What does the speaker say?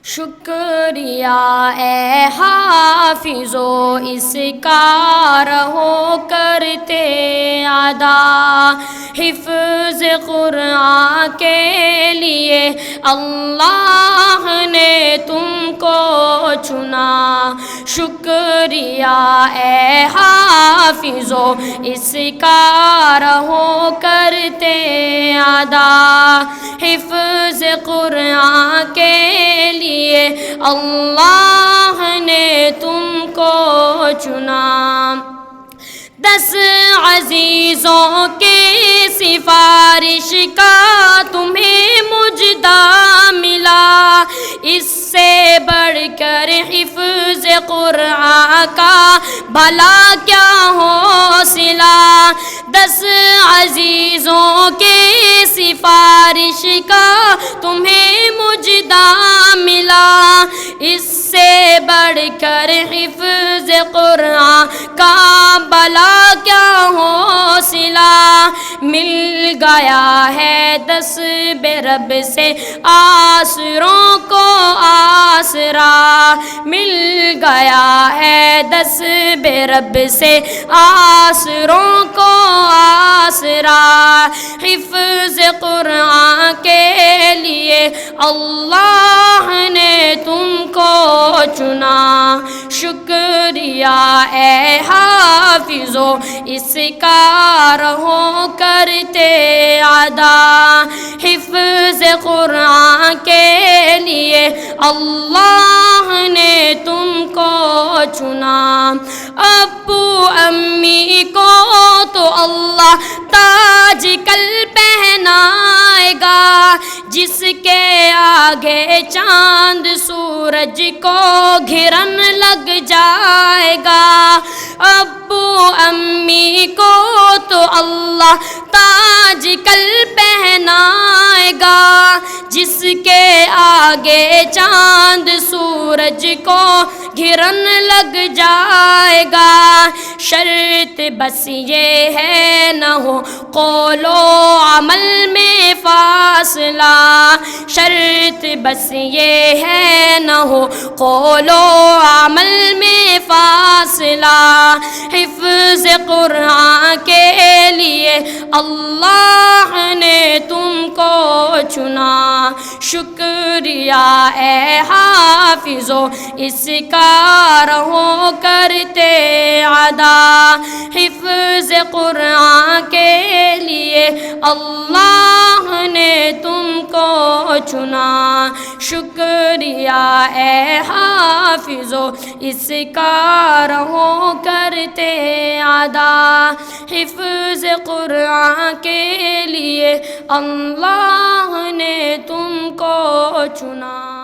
شکریہ اے حافظو اس کا رہو کرتے ادا، حفظ قرآن کے لیے اللہ نے تم کو چنا۔ شکریہ اے حافظو اس کا رہو کرتے ادا، حفظ قرآن کے لیے اللہ نے تم کو چنا۔ 10 عزیزوں کی سفارش کا تمہیں مجدہ ملا، اس سے بڑھ کر حفظ قرآن کا بھلا کیا حوصلہ۔ 10 عزیزوں کی سفارش کا تمہیں مجدہ ملا، اس سے بڑھ کر حفظ قرآن کا بھلا کیا حوصلہ۔ مل گیا ہے دست رب سے آسروں کو آسرا، مل گیا ہے دست رب سے آسروں کو آسرا، حفظ قرآن کے لیے اللہ نے تم کو چنا۔ شکریہ اے حافظو اس کا رہو کرتے ادا، حفظ قرآن کے لیے اللہ نے تم کو چنا۔ ابو امی کو تو اللہ تاج کل پہنائے گا، جس کے آگے چاند سورج کو گھرن لگ جائے گا۔ ابو امی کو تو اللہ تاج کل پہنائے گا، جس کے آگے چاند سورج کو گھرن لگ جائے گا۔ شرط بس یہ ہے نہ ہو قول و عمل میں فاصلہ، شرط بس یہ ہے نہ ہو قول و عمل میں فاصلہ، حفظ قرآن کے لیے اللہ نے تم کو چنا۔ شکریہ اے حافظو اس کا رہو کرتے ادا، حفظ قرآن کے لیے اللہ نے تم کو چنا۔ شکریہ اے حافظو اس کا رہو کرتے ادا، حفظ قرآن کے لیے اللہ نے تم کو چنا۔